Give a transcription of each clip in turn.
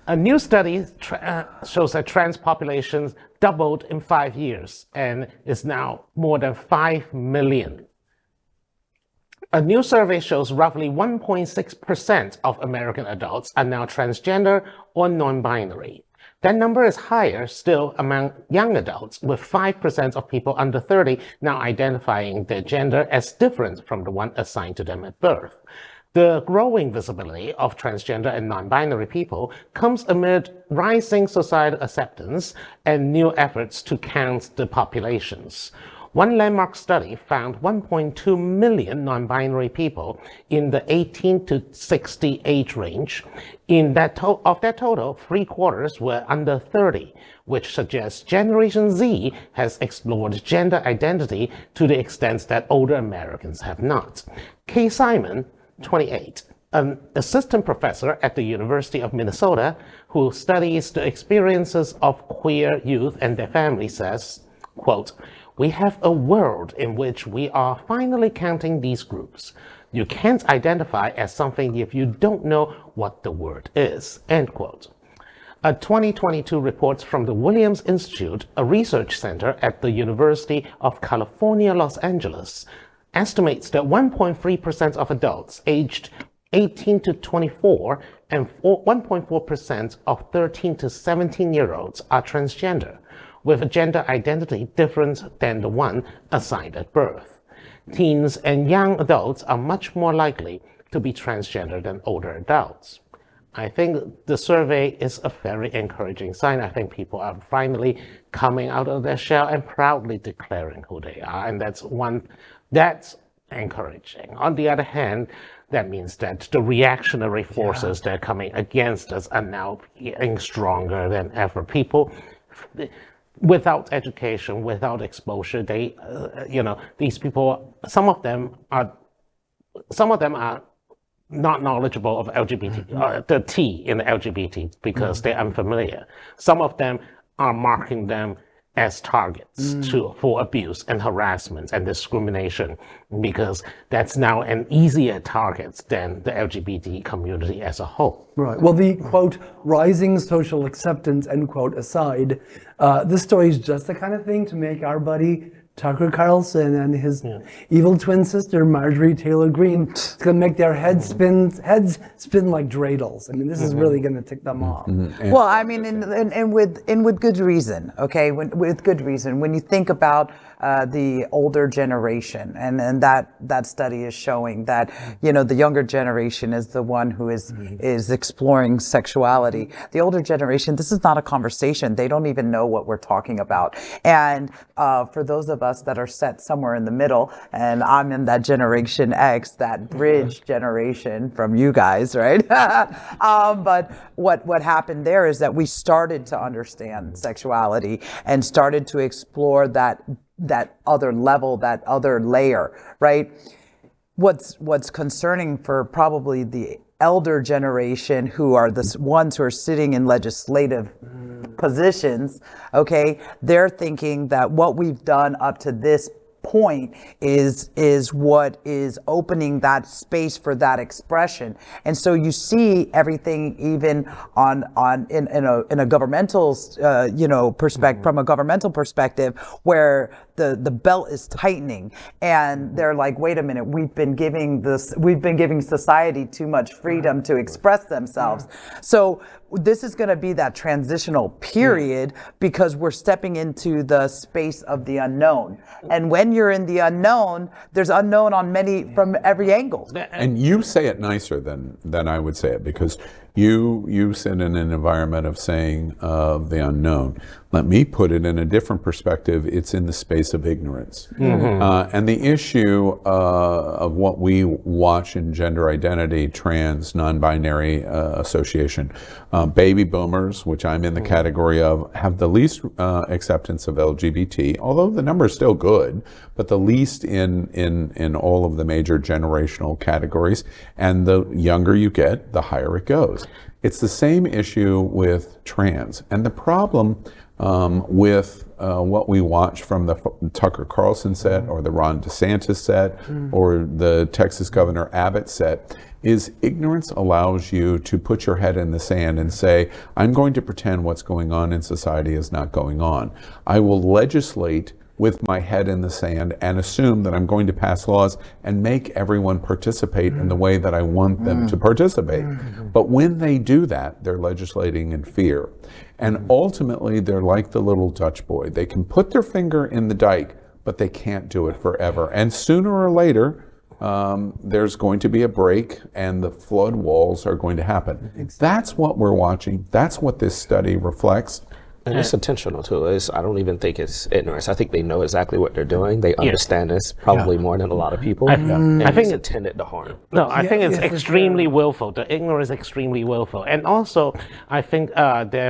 A new study shows that trans populations doubled in 5 years and is now more than 5 million. A new survey shows roughly 1.6% of American adults are now transgender or non-binary. That number is higher still among young adults, with 5% of people under 30 now identifying their gender as different from the one assigned to them at birth. The growing visibility of transgender and non-binary people comes amid rising societal acceptance and new efforts to count the populations. One landmark study found 1.2 million non-binary people in the 18 to 60 age range. Of that total, 3/4 were under 30, which suggests Generation Z has explored gender identity to the extent that older Americans have not. Kay Simon, 28, an assistant professor at the University of Minnesota who studies the experiences of queer youth and their families, says, quote, "We have a world in which we are finally counting these groups. You can't identify as something if you don't know what the word is," end quote. A 2022 report from the Williams Institute, a research center at the University of California, Los Angeles, estimates that 1.3% of adults aged 18 to 24 and 1.4% of 13 to 17-year-olds are transgender, with a gender identity different than the one assigned at birth. Teens and young adults are much more likely to be transgender than older adults. I think the survey is a very encouraging sign. I think people are finally coming out of their shell and proudly declaring who they are, and that's encouraging. On the other hand, that means that the reactionary forces that are coming against us are now getting stronger than ever. People without education, without exposure, they, these people, some of them are not knowledgeable of LGBT, the T in the LGBT, because they're unfamiliar. Some of them are marking them as targets for abuse and harassment and discrimination, because that's now an easier target than the LGBT community as a whole. Right. Well, the quote, rising social acceptance, end quote, aside, this story is just the kind of thing to make our buddy Tucker Carlson and his evil twin sister, Marjorie Taylor Greene, it's going to make their heads spin like dreidels. I mean, this is really going to tick them off. Well, I mean, and with good reason, okay? With good reason. When you think about the older generation, and that study is showing that, the younger generation is the one who is exploring sexuality. The older generation, this is not a conversation. They don't even know what we're talking about. And for those of us that are set somewhere in the middle, and I'm in that Generation X, that bridge generation from you guys, right? But what happened there is that we started to understand sexuality and started to explore that other level, that other layer, right? What's concerning for probably the elder generation, who are the ones who are sitting in legislative positions, okay, they're thinking that what we've done up to this point is what is opening that space for that expression. And so you see everything even in a governmental perspective, from a governmental perspective, where the belt is tightening, and they're like, wait a minute, we've been giving society too much freedom to express themselves. So this is going to be that transitional period, because we're stepping into the space of the unknown. And when you're in the unknown, there's unknown from every angle. And you say it nicer than I would say it, because you sit in an environment of saying the unknown. Let me put it in a different perspective. It's in the space of ignorance. And the issue of what we watch in gender identity, trans, non-binary association, baby boomers, which I'm in the category of, have the least acceptance of LGBT, although the number is still good, but the least in all of the major generational categories. And the younger you get, the higher it goes. It's the same issue with trans. And the problem with what we watch from the Tucker Carlson set or the Ron DeSantis set or the Texas Governor Abbott set is ignorance allows you to put your head in the sand and say, I'm going to pretend what's going on in society is not going on. I will legislate with my head in the sand and assume that I'm going to pass laws and make everyone participate in the way that I want them to participate. But when they do that, they're legislating in fear. And ultimately, they're like the little Dutch boy. They can put their finger in the dike, but they can't do it forever. And sooner or later, there's going to be a break and the flood walls are going to happen. That's what we're watching. That's what this study reflects. And it's intentional too. I don't even think it's ignorance. I think they know exactly what they're doing. They understand this probably more than a lot of people. And I think it's intended to harm. No, I think it's extremely willful. The ignorance is extremely willful. And also, I think I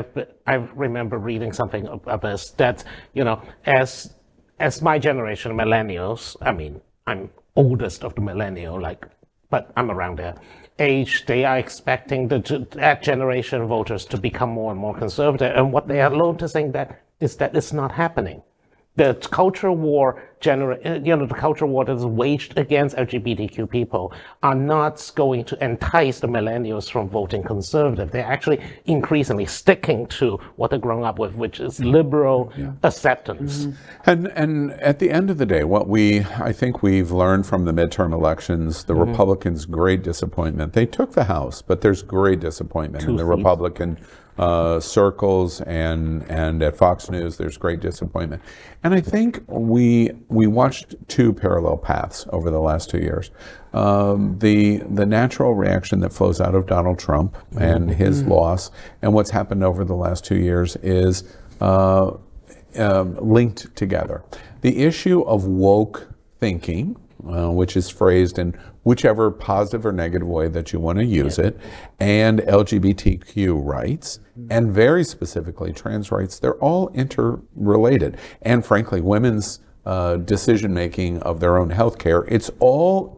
remember reading something about this, that, you know, as my generation, millennials, I mean, I'm oldest of the millennial, but I'm around there age, they are expecting that generation voters to become more and more conservative. And what they are noticing is that it's not happening. The culture war the culture war that is waged against LGBTQ people are not going to entice the millennials from voting conservative. They're actually increasingly sticking to what they're growing up with, which is liberal acceptance. And at the end of the day, I think we've learned from the midterm elections, the Republicans' great disappointment. They took the House, but there's great disappointment in the Republican circles and at Fox News. There's great disappointment. And I think we watched two parallel paths over the last 2 years. The natural reaction that flows out of Donald Trump and his loss, and what's happened over the last 2 years is linked together. The issue of woke thinking, which is phrased in whichever positive or negative way that you want to use it, and LGBTQ rights, and very specifically trans rights, they're all interrelated. And frankly, women's decision-making of their own health care, it's all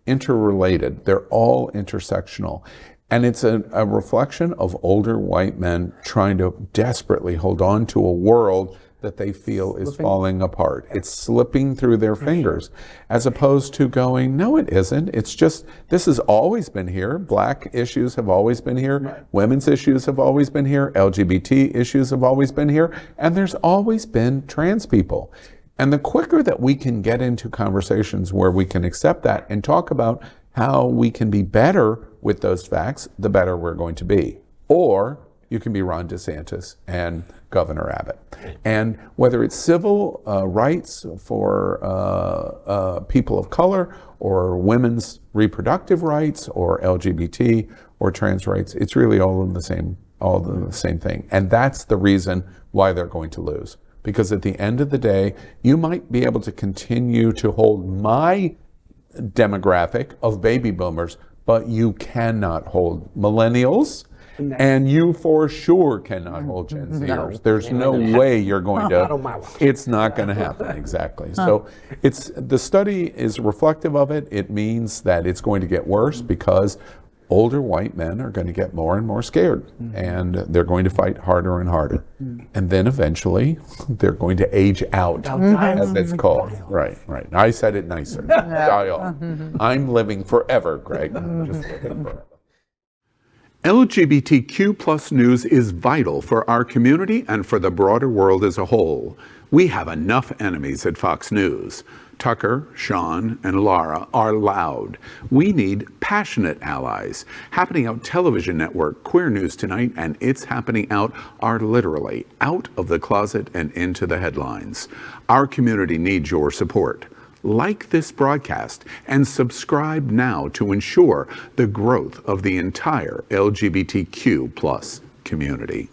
interrelated. They're all intersectional. And it's a reflection of older white men trying to desperately hold on to a world that they feel is falling apart. It's slipping through their fingers, as opposed to going, no, it isn't. It's just, this has always been here. Black issues have always been here. Women's issues have always been here. LGBT issues have always been here. And there's always been trans people. And the quicker that we can get into conversations where we can accept that and talk about how we can be better with those facts, the better we're going to be. Or you can be Ron DeSantis and Governor Abbott. And whether it's civil rights for people of color, or women's reproductive rights, or LGBT or trans rights, it's really all the same thing. And that's the reason why they're going to lose. Because at the end of the day, you might be able to continue to hold my demographic of baby boomers, but you cannot hold millennials. And you for sure cannot hold Gen Zers. There's no way you're going to. It's not going to happen, exactly. So the study is reflective of it. It means that it's going to get worse because older white men are going to get more and more scared, and they're going to fight harder and harder. And then eventually they're going to age out, as it's called. Right. I said it nicer. I'm living forever, Greg. Just living forever. LGBTQ plus news is vital for our community and for the broader world as a whole. We have enough enemies at Fox News. Tucker, Sean, and Laura are loud. We need passionate allies. Happening Out Television Network, Queer News Tonight, and It's Happening Out are literally out of the closet and into the headlines. Our community needs your support. Like this broadcast and subscribe now to ensure the growth of the entire LGBTQ plus community.